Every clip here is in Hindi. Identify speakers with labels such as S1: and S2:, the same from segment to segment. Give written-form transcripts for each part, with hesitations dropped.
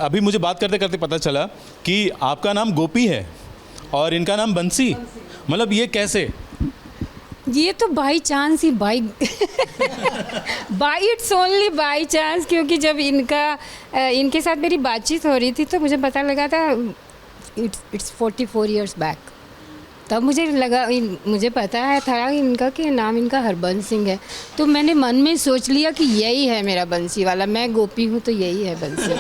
S1: अभी मुझे बात करते करते पता चला कि आपका नाम गोपी है और इनका नाम बंसी। मतलब ये कैसे?
S2: ये तो by chance he by its only by chance, क्योंकि जब इनके साथ मेरी बातचीत हो रही थी तो मुझे पता लगा था इट्स 44 इयर्स बैक। तब मुझे पता है था इनका कि नाम इनका हरबंस सिंह है। तो मैंने मन में सोच लिया कि यही है मेरा बंसी वाला, मैं गोपी हूँ तो यही है बंसी।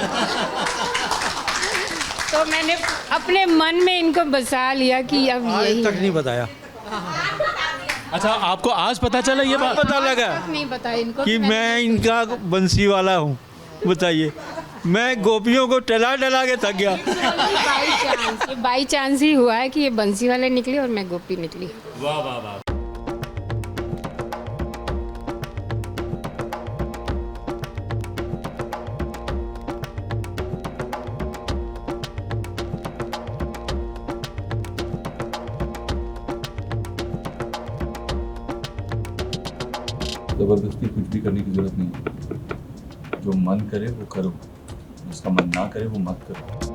S2: तो मैंने अपने मन में इनको बसा लिया कि अब यही
S3: तक नहीं बताया।
S1: अच्छा, आपको आज पता चला ये बात?
S3: पता लगा
S2: नहीं बताया इनको
S3: कि मैं इनका बंसी वाला हूँ। बताइए, मैं गोपियों को टला के थक गया।
S2: बाई चांस ही हुआ है कि ये बंसी वाले निकले और मैं गोपी निकली।
S1: वाह वाह वाह।
S4: ज़बरदस्ती कुछ भी करने की ज़रूरत नहीं है। जो मन करे वो करो, जिसका मन ना करे वो मत करो।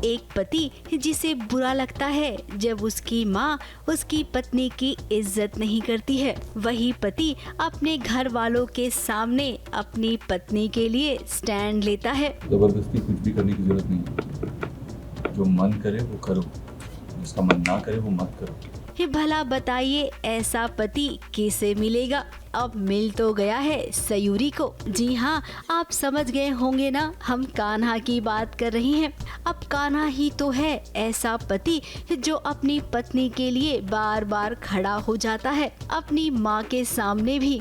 S5: एक पति जिसे बुरा लगता है जब उसकी माँ उसकी पत्नी की इज्जत नहीं करती है, वही पति अपने घर वालों के सामने अपनी पत्नी के लिए स्टैंड लेता है।
S4: ज़बरदस्ती कुछ भी करने की ज़रूरत नहीं है। जो मन करे वो करो, जिसका मन ना करे वो मत करो।
S5: भला बताइए ऐसा पति किसे मिलेगा? अब मिल तो गया है सयूरी को। जी हाँ, आप समझ गए होंगे ना, हम कान्हा की बात कर रही हैं। अब कान्हा ही तो है ऐसा पति जो अपनी पत्नी के लिए बार बार खड़ा हो जाता है, अपनी माँ के सामने भी।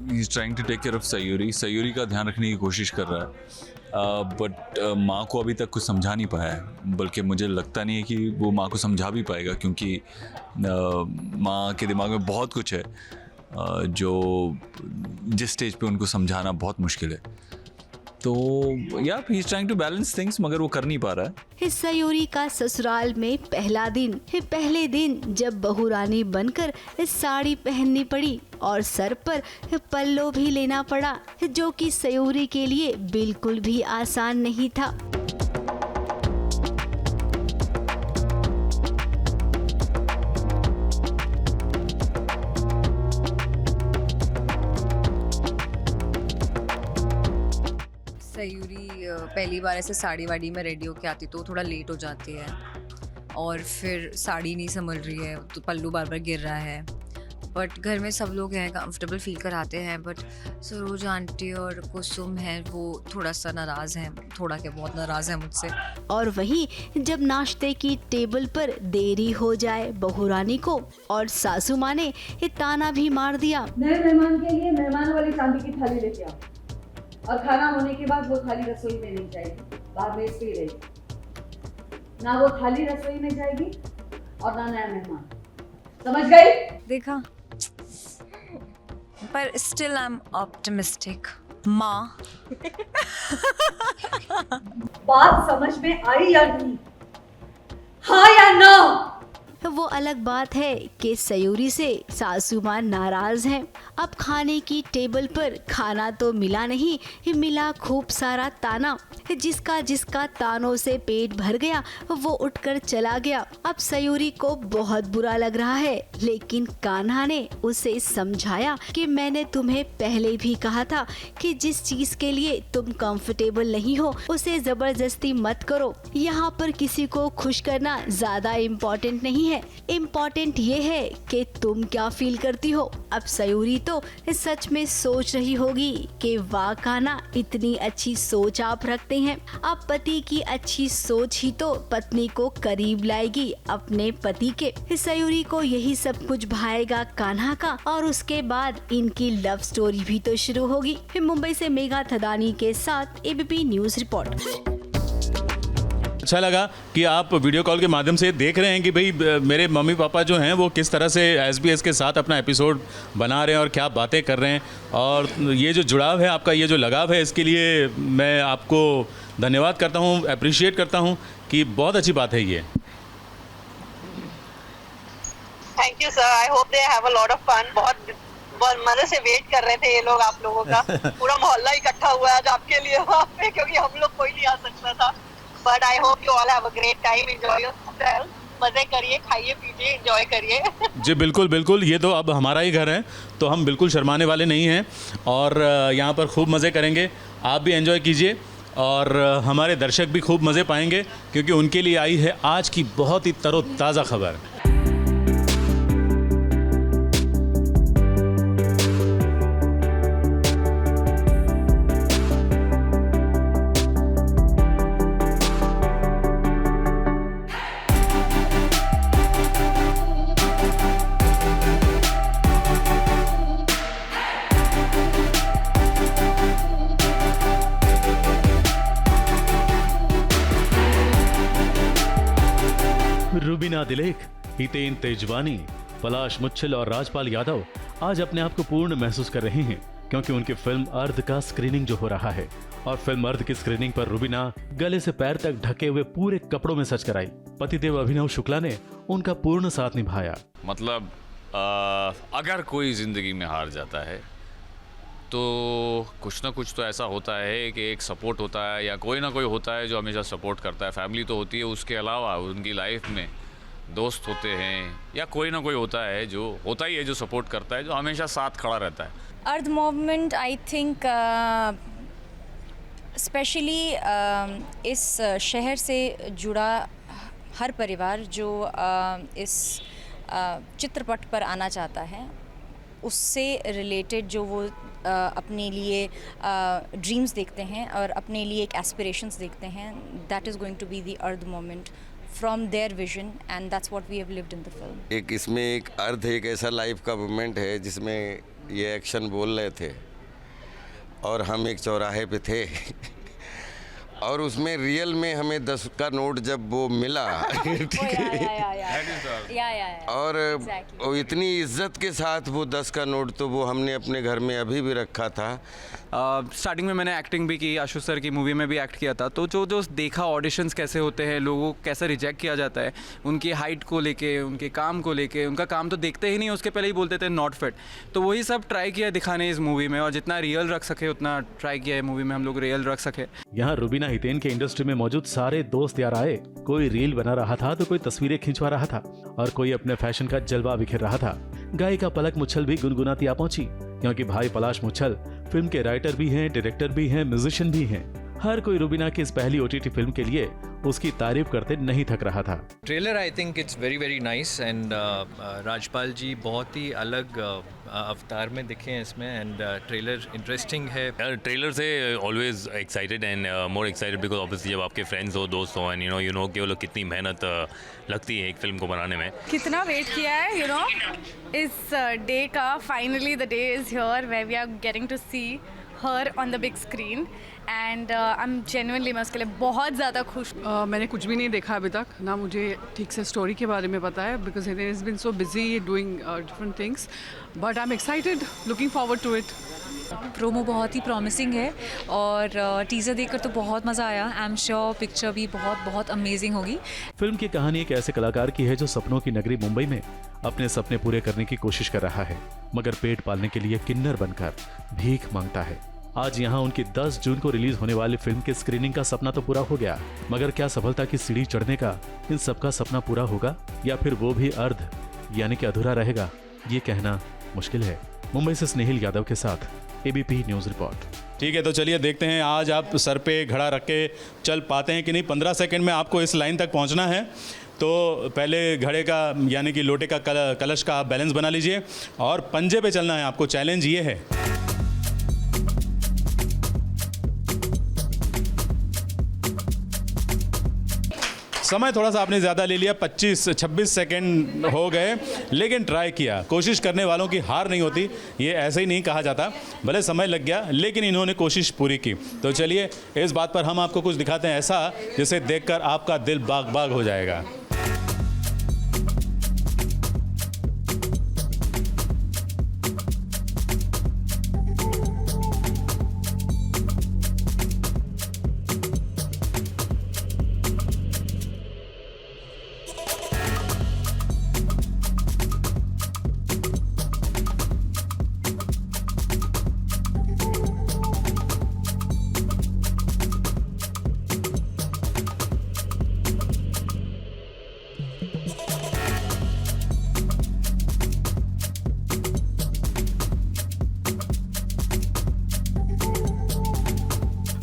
S6: He's trying to take care of Sayuri का ध्यान रखने की कोशिश कर रहा है, बट माँ को अभी तक कुछ समझा नहीं पाया है। बल्कि मुझे लगता नहीं है कि वो माँ को समझा भी पाएगा, क्योंकि माँ के दिमाग में बहुत कुछ है जो जिस स्टेज पे उनको समझाना बहुत मुश्किल है। तो या ही is trying to balance things, मगर वो कर नहीं पा रहा है।
S5: सयूरी का ससुराल में पहले दिन जब बहू रानी बनकर साड़ी पहननी पड़ी और सर पर पल्लो भी लेना पड़ा, जो कि सयूरी के लिए बिल्कुल भी आसान नहीं था।
S7: सयूरी पहली बार ऐसे साड़ी वाड़ी में रेडी होके आती तो थोड़ा लेट हो जाती है, और फिर साड़ी नहीं संभल रही है तो पल्लू बार बार गिर रहा है। बट घर में सब लोग हैं, कंफर्टेबल फील कराते हैं। बट सरोज आंटी और कुसुम है वो थोड़ा सा नाराज़ हैं, थोड़ा क्या बहुत नाराज़ हैं मुझसे।
S5: और वहीं जब नाश्ते की टेबल पर देरी हो जाए बहू रानी को और सासू माँ ने ताना भी मार दिया।
S8: नए मेहमान के लिए मेहमान वाली चांदी की थाली लेके आओ, और खाना होने के बाद वो थाली रसोई में नहीं जाएगी, बाहर मेज पे ही रहेगी। ना वो थाली रसोई में जाएगी और ना नया मेहमान। समझ गई?
S7: देखा, पर स्टिल आई एम ऑप्टिमिस्टिक माँ।
S8: बात समझ में आई या नहीं? हाँ या ना?
S5: वो अलग बात है कि सयूरी से सासू माँ नाराज हैं। अब खाने की टेबल पर खाना तो मिला नहीं, मिला खूब सारा ताना। जिसका तानों से पेट भर गया वो उठकर चला गया। अब सयूरी को बहुत बुरा लग रहा है, लेकिन कान्हा ने उसे समझाया कि मैंने तुम्हें पहले भी कहा था कि जिस चीज के लिए तुम कंफर्टेबल नहीं हो उसे जबरदस्ती मत करो। यहाँ पर किसी को खुश करना ज्यादा इम्पोर्टेंट नहीं है, इम्पोर्टेंट ये है कि तुम क्या फील करती हो। अब सयूरी तो सच में सोच रही होगी कि वाह कान्हा, इतनी अच्छी सोच आप रखते हैं। अब पति की अच्छी सोच ही तो पत्नी को करीब लाएगी अपने पति के। सयूरी को यही सब कुछ भाएगा कान्हा का, और उसके बाद इनकी लव स्टोरी भी तो शुरू होगी। मुंबई से मेघा थदानी के साथ एबीपी न्यूज रिपोर्ट।
S1: अच्छा लगा कि आप वीडियो कॉल के माध्यम से देख रहे हैं कि भाई मेरे मम्मी पापा जो हैं वो किस तरह से SBS के साथ अपना एपिसोड बना रहे हैं और क्या बातें कर रहे हैं, और ये जो जुड़ाव है आपका, ये जो लगाव है, इसके लिए मैं आपको धन्यवाद करता हूँ, अप्रिशिएट करता हूँ कि बहुत अच्छी बात है ये।
S9: Thank you sir, I hope they have a lot of fun. बहुत मजे से वेट कर रहे थे ये लोग आप लोगों का। पूरा मोहल्ला इकट्ठा हुआ है आज आपके लिए वहाँ पे, क्योंकि हम लोग कोई नहीं आ सकता था। But I hope you all have a great time, enjoy yourself, मजे करिए, खाइए पीजिए, एंजॉय करिए।
S1: जी बिल्कुल बिल्कुल, ये तो अब हमारा ही घर है तो हम बिल्कुल शर्माने वाले नहीं हैं और यहाँ पर खूब मज़े करेंगे। आप भी एंजॉय कीजिए और हमारे दर्शक भी खूब मज़े पाएंगे, क्योंकि उनके लिए आई है आज की बहुत ही तरोताज़ा खबर। रूबीना दिलेख, हितेन तेजवानी, पलाश मुच्छल और राजपाल यादव आज अपने आप को पूर्ण महसूस कर रहे हैं, क्योंकि उनकी फिल्म अर्ध का स्क्रीनिंग जो हो रहा है, और फिल्म अर्ध की स्क्रीनिंग पर रूबीना गले से पैर तक ढके हुए पूरे कपड़ों में सच कर आई। पतिदेव अभिनव शुक्ला ने उनका पूर्ण साथ निभाया।
S6: मतलब अगर कोई ज़िंदगी में हार जाता है तो कुछ ना कुछ तो ऐसा होता है कि एक सपोर्ट होता है या कोई ना कोई होता है जो हमेशा सपोर्ट करता है। फैमिली तो होती है, उसके अलावा उनकी लाइफ में दोस्त होते हैं या कोई ना कोई होता है जो होता ही है, जो सपोर्ट करता है, जो हमेशा साथ खड़ा रहता है।
S10: Earth movement I think specially इस शहर से जुड़ा हर परिवार जो इस चित्रपट पर आना चाहता है, उससे रिलेटेड जो वो अपने लिए ड्रीम्स देखते हैं और अपने लिए एक एस्पिरेशंस देखते हैं, that is going to be the earth moment from their vision, and that's what we have lived in the film.
S11: एक इसमें एक अर्थ, एक ऐसा लाइफ का मोमेंट है जिसमें ये एक्शन बोल रहे थे और हम एक चौराहे पे थे और उसमें रियल में हमें 10 का नोट जब वो मिला और वो इतनी इज्जत के साथ वो 10 का नोट, तो वो हमने अपने घर में अभी भी रखा था।
S12: स्टार्टिंग में मैंने एक्टिंग भी की, आशु सर की मूवी में भी एक्ट किया था, तो जो देखा ऑडिशंस कैसे होते हैं, लोगों को कैसे रिजेक्ट किया जाता है उनकी हाइट को लेके, उनके काम को लेके। उनका काम तो देखते ही नहीं, उसके पहले ही बोलते थे नॉट फिट। तो वही सब ट्राई किया दिखाने इस मूवी में, और जितना रियल रख सके उतना ट्राई किया है मूवी में हम लोग रियल रख सके।
S1: यहाँ रूबीना हितेन के इंडस्ट्री में मौजूद सारे दोस्त यार आए। कोई रील बना रहा था तो कोई तस्वीरें खिंचवा रहा था और कोई अपने फैशन का जलवा बिखेर रहा था। गायिका पलक मुच्छल भी गुनगुनाती आ पहुंची, क्योंकि भाई पलाश मुच्छल फिल्म के राइटर भी हैं, डायरेक्टर भी हैं, म्यूजिशियन भी हैं। हर कोई रूबीना की इस पहली OTT फिल्म के लिए उसकी तारीफ करते नहीं थक रहा था।
S13: Trailer I think it's very very nice and Rajpal ji बहुत ही अलग अवतार में दिखे हैं इसमें, एंड ट्रेलर इंटरेस्टिंग है।
S14: ट्रेलर से always excited and more excited because obviously जब आपके फ्रेंड्स हो, दोस्त हो, एंड यू नो कि वो लोग कितनी मेहनत लगती है एक फिल्म को बनाने में।
S15: कितना वेट किया है इस डे का। Finally the day is here where we are getting to see her on the big screen, and I am genuinely, मैं उसके लिए बहुत ज़्यादा खुश।
S16: मैंने कुछ भी नहीं देखा अभी तक, ना मुझे ठीक से स्टोरी के बारे में पता है, because Hiten is been so busy doing different things, but I am excited, looking forward to it.
S7: Promo बहुत ही प्रॉमिसिंग है और टीज़र देखकर तो बहुत मज़ा आया। आई एम श्योर पिक्चर भी बहुत बहुत अमेजिंग होगी।
S1: फिल्म की कहानी एक ऐसे कलाकार की है जो सपनों की नगरी मुंबई में अपने सपने पूरे करने की कोशिश कर रहा है, मगर पेट पालने के लिए किन्नर बनकर भीख मांगता है। आज यहाँ उनकी 10 जून को रिलीज होने वाली फिल्म की स्क्रीनिंग का सपना तो पूरा हो गया, मगर क्या सफलता की सीढ़ी चढ़ने का इन सबका सपना पूरा होगा या फिर वो भी अर्ध यानी कि अधूरा रहेगा, ये कहना मुश्किल है। मुंबई से स्नेहिल यादव के साथ ABP न्यूज रिपोर्ट। ठीक है, तो चलिए देखते हैं आज आप सर पे घड़ा रख के चल पाते हैं कि नहीं। 15 सेकंड में आपको इस लाइन तक पहुंचना है, तो पहले घड़े का यानी कि लोटे का कलश का आप बैलेंस बना लीजिए और पंजे पे चलना है आपको। चैलेंज ये है,
S17: समय थोड़ा सा आपने ज़्यादा ले लिया, 25-26 सेकंड हो गए, लेकिन ट्राई किया। कोशिश करने वालों की हार नहीं होती, ये ऐसे ही नहीं कहा जाता। भले समय लग गया लेकिन इन्होंने कोशिश पूरी की। तो चलिए इस बात पर हम आपको कुछ दिखाते हैं ऐसा जिसे देखकर आपका दिल बाग बाग हो जाएगा।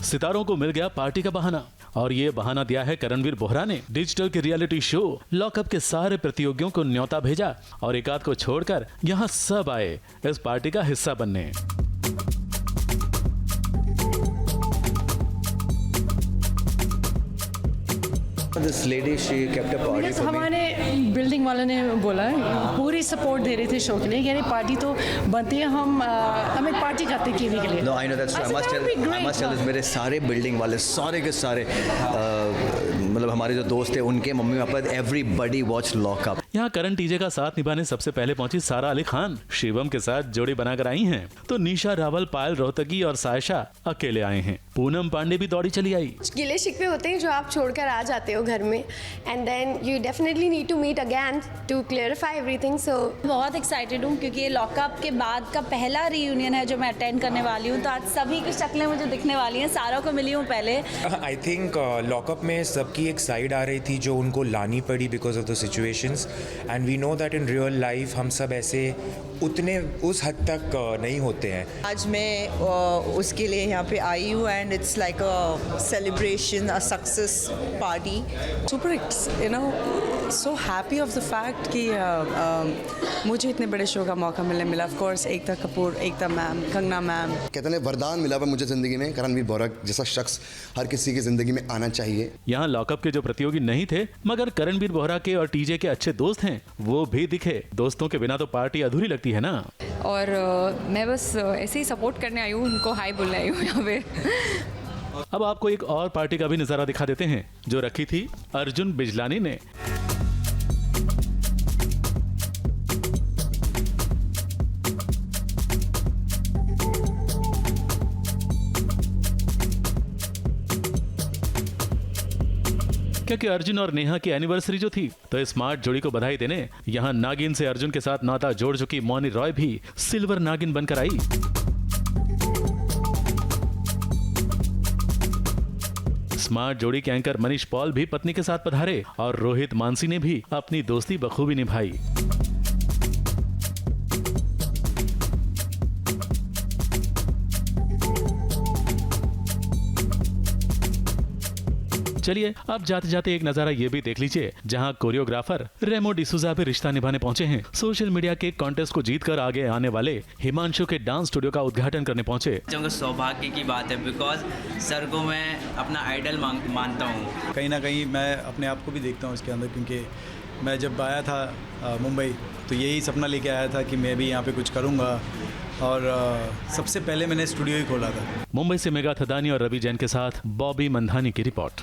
S17: सितारों को मिल गया पार्टी का बहाना, और ये बहाना दिया है करणवीर बोहरा ने। डिजिटल के रियलिटी शो लॉकअप के सारे प्रतियोगियों को न्योता भेजा और एक आध को छोड़कर यहाँ सब आए इस पार्टी का हिस्सा बनने।
S18: This lady, she kept a party
S19: Because
S18: for me.
S19: हमारे बिल्डिंग वाले ने बोला पूरी सपोर्ट दे रहे थे शो के लिए, यानी पार्टी तो बनती है, हम एक पार्टी करते हैं के लिए।
S18: No, I know that's true. I must tell this, मेरे सारे बिल्डिंग वाले सारे के सारे मतलब हमारे जो दोस्त थे उनके mummy papa, everybody watched lockup.
S1: यहाँ करण टीजे का साथ निभाने सबसे पहले पहुंची सारा अली खान। शिवम के साथ जोड़ी बनाकर आई हैं, तो निशा रावल, पायल रोहतगी और सायशा अकेले आए हैं। पूनम पांडे भी दौड़ी चली आई।
S20: गिले शिकवे होते हैं जो आप छोड़कर आ जाते हो घर में, and then you definitely need to meet again to clarify everything. So
S21: बहुत एक्साइटेड हूँ क्योंकि ये लॉकअप के बाद का पहला रीयूनियन है जो मैं अटेंड करने वाली हूँ, तो आज सभी की शक्लें मुझे दिखने वाली हैं। सारों को मिली हूँ पहले।
S22: आई थिंक लॉकअप में सबकी एक साइड आ रही थी जो उनको लानी पड़ी because of the situations, and we know that in real life हम सब ऐसे उतने उस हद तक नहीं होते हैं।
S23: आज मैं उसके लिए यहाँ पे आई हूँ and it's like a celebration, a success party.
S24: Super you know so happy of the fact कि मुझे इतने बड़े शो का मौका मिला। Of course Ekta Kapoor, Ekta ma'am, Kangana ma'am.
S25: कहते हैं वरदान मिला हुआ मुझे जिंदगी में, करणवीर बोहरा जैसा शख्स हर किसी की जिंदगी में आना चाहिए।
S1: यहाँ लॉकअप के जो प्रतियोगी नहीं थे मगर करणवीर बोहरा के और टीजे के अच्छे दोस्त हैं, वो भी दिखे। दोस्तों के बिना तो पार्टी अधूरी लगती है ना।
S26: और मैं बस ऐसे ही सपोर्ट करने आई हूँ, उनको हाई बोलने आई हूँ यहाँ पे।
S1: अब आपको एक और पार्टी का भी नजारा दिखा देते हैं जो रखी थी अर्जुन बिजलानी ने। क्योंकि अर्जुन और नेहा की एनिवर्सरी जो थी, तो स्मार्ट जोड़ी को बधाई देने यहाँ नागिन से अर्जुन के साथ नाता जोड़ चुकी मौनी रॉय भी सिल्वर नागिन बनकर आई। स्मार्ट जोड़ी के एंकर मनीष पॉल भी पत्नी के साथ पधारे और रोहित मानसी ने भी अपनी दोस्ती बखूबी निभाई। चलिए अब जाते जाते एक नजारा ये भी देख लीजिए जहां कोरियोग्राफर रेमो डिसूजा भी रिश्ता निभाने पहुंचे हैं। सोशल मीडिया के कॉन्टेस्ट को जीतकर आगे आने वाले हिमांशु के डांस स्टूडियो का उद्घाटन करने पहुंचे।
S27: सौभाग्य की बात है बिकॉज सर को मैं अपना आइडल मानता हूँ।
S28: कहीं ना कहीं मैं अपने आप को भी देखता हूँ इसके अंदर, क्योंकि मैं जब आया था मुंबई तो यही सपना लेके आया था कि मैं भी यहाँ पे कुछ करूँगा, और सबसे पहले मैंने स्टूडियो ही खोला था।
S1: मुंबई से मेगा थदानी और रवि जैन के साथ बॉबी मंधानी की रिपोर्ट।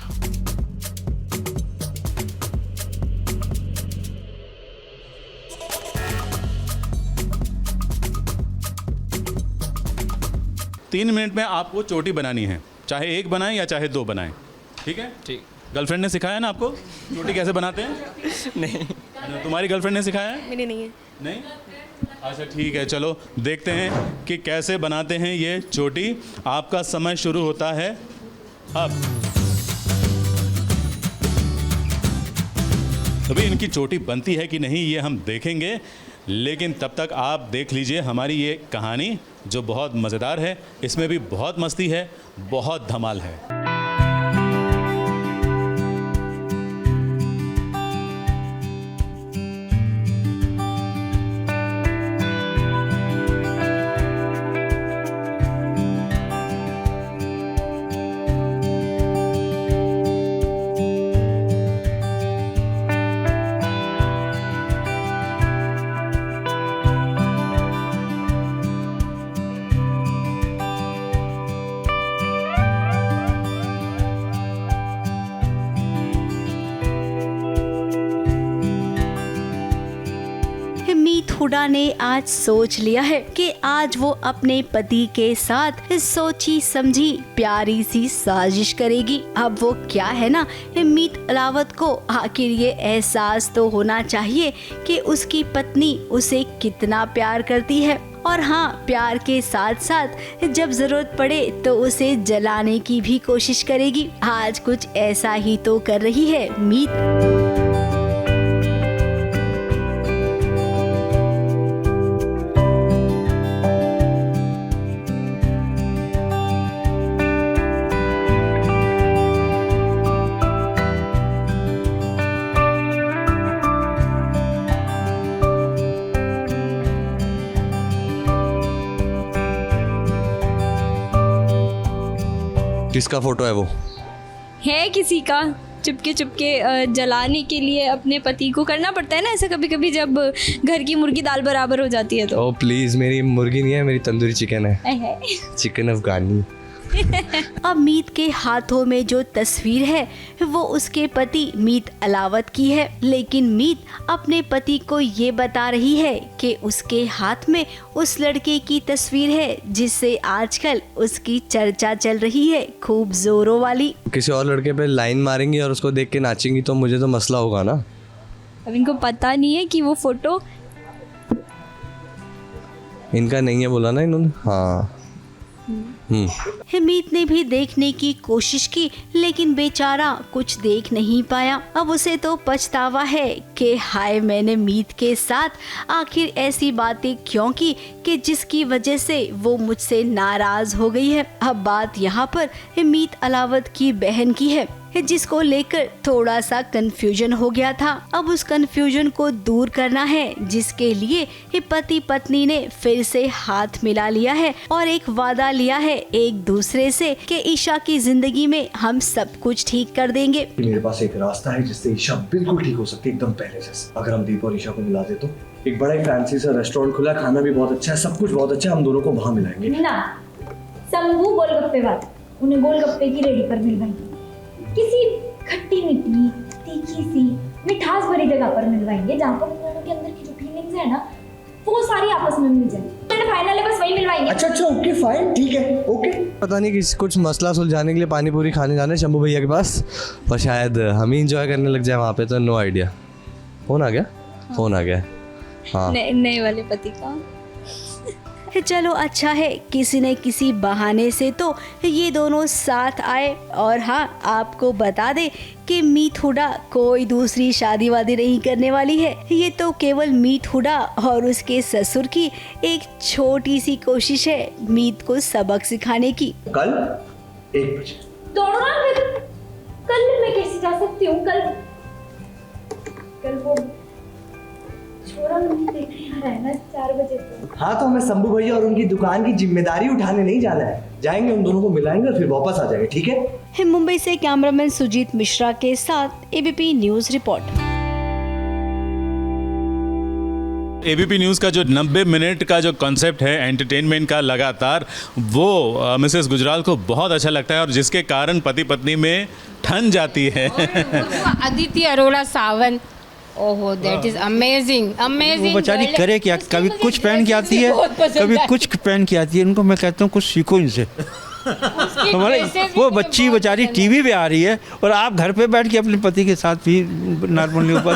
S17: तीन मिनट में आपको चोटी बनानी है, चाहे एक बनाएं या चाहे दो बनाएं। ठीक है? ठीक। गर्लफ्रेंड ने सिखाया ना आपको चोटी कैसे बनाते हैं? नहीं। तुम्हारी गर्लफ्रेंड ने सिखाया है?
S20: मेरी नहीं है।
S17: नहीं? अच्छा ठीक है, चलो देखते हैं कि कैसे बनाते हैं ये चोटी। आपका समय शुरू होता है अब। अभी इनकी चोटी बनती है कि नहीं ये हम देखेंगे, लेकिन तब तक आप देख लीजिए हमारी ये कहानी जो बहुत मज़ेदार है। इसमें भी बहुत मस्ती है, बहुत धमाल है।
S2: हुड्डा ने आज सोच लिया है कि आज वो अपने पति के साथ सोची समझी प्यारी सी साजिश करेगी। अब वो क्या है ना, मीत अलावत को आखिर ये एहसास तो होना चाहिए कि उसकी पत्नी उसे कितना प्यार करती है, और हाँ, प्यार के साथ साथ जब जरूरत पड़े तो उसे जलाने की भी कोशिश करेगी। आज कुछ ऐसा ही तो कर रही है मीत।
S18: किसका फोटो है वो?
S3: है किसी का, चुपके चुपके जलाने के लिए अपने पति को करना पड़ता है ना ऐसा कभी कभी, जब घर की मुर्गी दाल बराबर हो जाती है तो।
S18: ओह प्लीज़, मेरी मुर्गी नहीं है, मेरी तंदूरी चिकन है, चिकन अफगानी।
S2: अब मीत के हाथों में जो तस्वीर है वो उसके पति मीत अलावत की है, लेकिन मीत अपने पति को ये बता रही है कि उसके हाथ में उस लड़के की तस्वीर है जिससे आजकल उसकी चर्चा चल रही है, खूब जोरों वाली।
S18: किसी और लड़के पे लाइन मारेंगी और उसको देख के नाचेंगी तो मुझे तो मसला होगा ना।
S3: अब इनको पता नहीं है कि वो फोटो
S18: इनका नहीं है, बोला ना इन्होंने। हाँ।
S2: मीत ने भी देखने की कोशिश की, लेकिन बेचारा कुछ देख नहीं पाया। अब उसे तो पछतावा है कि हाय, मैंने मीत के साथ आखिर ऐसी बातें क्यों की कि जिसकी वजह से वो मुझसे नाराज हो गई है। अब बात यहाँ पर मीत अलावत की बहन की है, जिसको लेकर थोड़ा सा कंफ्यूजन हो गया था। अब उस कंफ्यूजन को दूर करना है, जिसके लिए पति पत्नी ने फिर से हाथ मिला लिया है और एक वादा लिया है एक दूसरे से कि ईशा की जिंदगी में हम सब कुछ ठीक कर देंगे।
S18: मेरे पास एक रास्ता है जिससे ईशा बिल्कुल ठीक हो सकती है, एकदम पहले से। अगर हम दीप और ईशा को मिला दे तो एक बड़ा ही फैंसी सा रेस्टोरेंट खुला, खाना भी बहुत अच्छा है, सब कुछ बहुत अच्छा है, हम दोनों को वहाँ मिलाएंगे
S4: ना। शंभू गोलगप्पे वाला, उन्हें गोलगप्पे की रेडी पर मिलवाएंगे, किसी खट्टी मीठी तीखी सी मिठास भरी जगह पर मिलवाएंगे जहाँ पर दोनों के अंदर की जो फीलिंग्स है ना वो सारी आपस में मिल जाए। मैंने फाइनल है, बस वही मिलवाएंगे।
S18: अच्छा ओके फाइन, ठीक है, ओके। पता नहीं किसी कुछ मसला सुलझाने के लिए पानी पूरी खाने जाना है शंभू भैया के पास, और शायद हम ही इंजॉय करने लग जाए वहाँ पे, तो नो आइडिया। फोन आ गया? फोन आ गया। हाँ,
S3: नए वाले पति का।
S2: चलो अच्छा है, किसी न किसी बहाने से तो ये दोनों साथ आए। और हाँ, आपको बता दे कि मीत हुड्डा कोई दूसरी शादी वादी नहीं करने वाली है। ये तो केवल मीत हुड्डा और उसके ससुर की एक छोटी सी कोशिश है मीत को सबक सिखाने की।
S18: कल 1 बजे
S4: दौड़ो ना, कल मैं कैसे जा सकती हूँ? कल वो छोरा नहीं देखने आ रहा है ना 4 बजे तो।
S18: हाँ, तो हमें शंभू भैया और उनकी दुकान की जिम्मेदारी उठाने नहीं जाना है, जाएंगे उन दोनों को मिलाएंगे और फिर वापस आ जाएंगे, ठीक है?
S2: मुंबई से कैमरामैन सुजीत मिश्रा के साथ ABP news report.
S17: ABP news का जो 90 मिनट का जो कॉन्सेप्ट है एंटरटेनमेंट का लगातार, वो मिसेस गुजराल को बहुत अच्छा लगता है, और जिसके कारण पति पत्नी में ठन जाती है।
S5: अदिति अरोड़ा सावंत, ओहो दैट इज अमेजिंग अमेजिंग।
S6: वो बेचारी करे क्या, कभी कुछ पहन के आती है, कभी कुछ पहन के आती है। उनको मैं कहता हूँ कुछ सीखो इनसे। हमारे वो बच्ची बेचारी टीवी पे आ रही है और आप घर पे बैठ के अपने पति के साथ भी नॉर्मली ऊपर।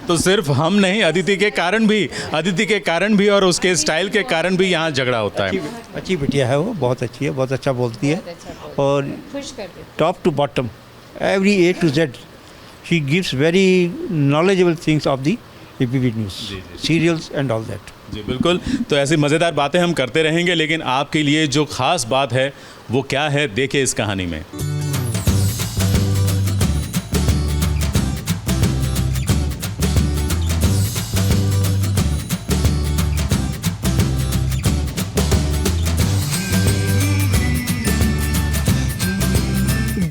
S17: तो सिर्फ हम नहीं, अदिति के कारण भी और उसके स्टाइल के कारण भी यहाँ झगड़ा होता है।
S6: अच्छी बिटिया है वो, बहुत अच्छी है, बहुत अच्छा बोलती है, और top to bottom every A to Z she gives very knowledgeable things of the ABP News, serials and all that.
S17: जी बिल्कुल, तो ऐसी मज़ेदार बातें हम करते रहेंगे, लेकिन आपके लिए जो ख़ास बात है वो क्या है, देखिए इस कहानी में।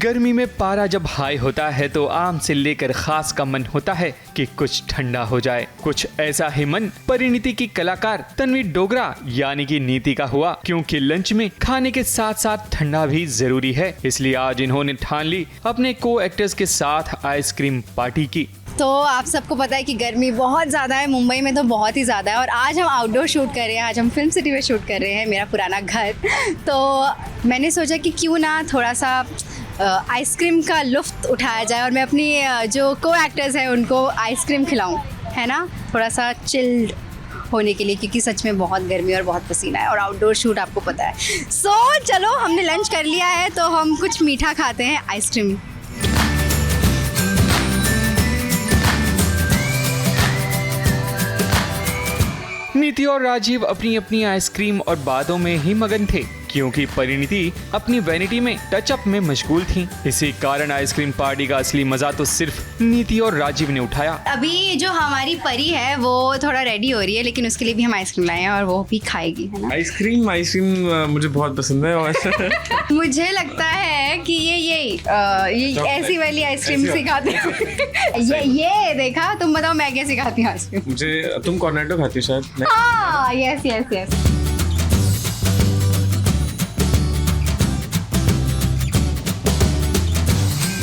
S8: गर्मी में पारा जब हाई होता है तो आम से लेकर खास का मन होता है कि कुछ ठंडा हो जाए। कुछ ऐसा ही मन परिणीति की कलाकार तन्वी डोगरा यानी कि नीति का हुआ, क्योंकि लंच में खाने के साथ साथ ठंडा भी जरूरी है। इसलिए आज इन्होंने ठान ली अपने को एक्टर्स के साथ आइसक्रीम पार्टी की।
S9: तो आप सबको पता है कि गर्मी बहुत ज़्यादा है, मुंबई में तो बहुत ही ज़्यादा है। और आज हम आउटडोर शूट कर रहे हैं, आज हम फिल्म सिटी में शूट कर रहे हैं, मेरा पुराना घर। तो मैंने सोचा कि क्यों ना थोड़ा सा आइसक्रीम का लुत्फ़ उठाया जाए और मैं अपनी जो को एक्टर्स हैं उनको आइसक्रीम खिलाऊँ, है ना, थोड़ा सा चिल्ड होने के लिए, क्योंकि सच में बहुत गर्मी और बहुत पसीना है और आउटडोर शूट आपको पता है। सो चलो, हमने लंच कर लिया है तो हम कुछ मीठा खाते हैं, आइसक्रीम।
S8: नीति और राजीव अपनी अपनी आइसक्रीम और बातों में ही मगन थे, क्योंकि परिणीति अपनी वैनिटी में टचअप में मशगूल थी। इसी कारण आइसक्रीम पार्टी का असली मजा तो सिर्फ नीति और राजीव ने उठाया।
S9: अभी जो हमारी परी है वो थोड़ा रेडी हो रही है, लेकिन उसके लिए भी हम आइसक्रीम लाए हैं और वो भी खाएगी, है ना।
S10: आइसक्रीम मुझे बहुत पसंद है और
S9: मुझे लगता है कि ये ऐसी वाली आइसक्रीम सिखाती हूँ। ये देखा, तुम बताओ मैं कैसे खाती हूँ आइसक्रीम।
S10: मुझे तुम कॉर्नेटो खाती हो शायद।
S9: हाँ, यस।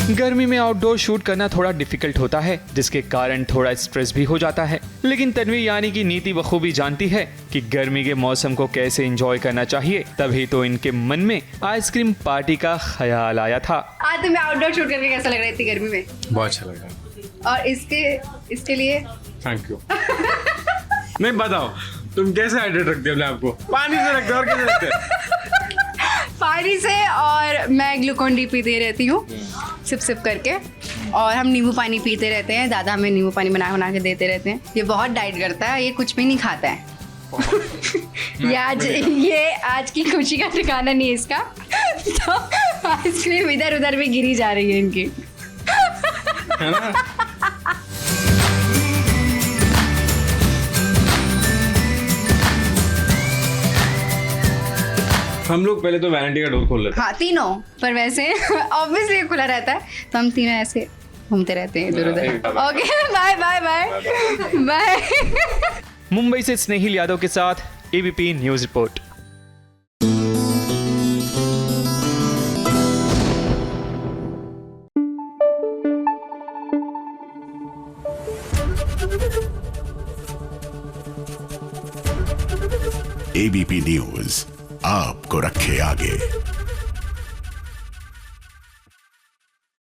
S8: गर्मी में आउटडोर शूट करना थोड़ा डिफिकल्ट होता है, जिसके कारण थोड़ा स्ट्रेस भी हो जाता है। लेकिन तन्वी यानी कि नीति बखूबी जानती है कि गर्मी के मौसम को कैसे एंजॉय करना चाहिए, तभी तो इनके मन में आइसक्रीम पार्टी का ख्याल आया था।
S9: आज तुम्हें आउटडोर शूट करके कैसा लग रहा है इतनी गर्मी में?
S10: बहुत अच्छा लग रहा है।
S9: और इसके लिए
S10: थैंक यू। नहीं, बताओ तुम कैसे हाइड्रेट रखते हो अपने आप को? पानी से रखते हो और कैसे रखते हो?
S9: पानी से, और मैं ग्लूकोन डी पीती रहती हूँ सिप करके, और हम नींबू पानी पीते रहते हैं। दादा हमें नींबू पानी बना के देते रहते हैं। ये बहुत डाइट करता है, ये कुछ भी नहीं खाता है। ये आज की खुशी का ठिकाना नहीं है इसका। तो आइसक्रीम इधर उधर भी गिरी जा रही है इनकी,
S10: है ना? हम लोग पहले तो वैनिटी का डोर खोल लेते हैं।
S9: हाँ, तीनों, पर वैसे ऑब्वियसली खुला रहता है तो हम तीनों ऐसे घूमते रहते हैं इधर उधर। Okay, bye.
S8: मुंबई से स्नेहिल यादव के साथ ABP news report.
S11: ABP news आपको रखे आगे।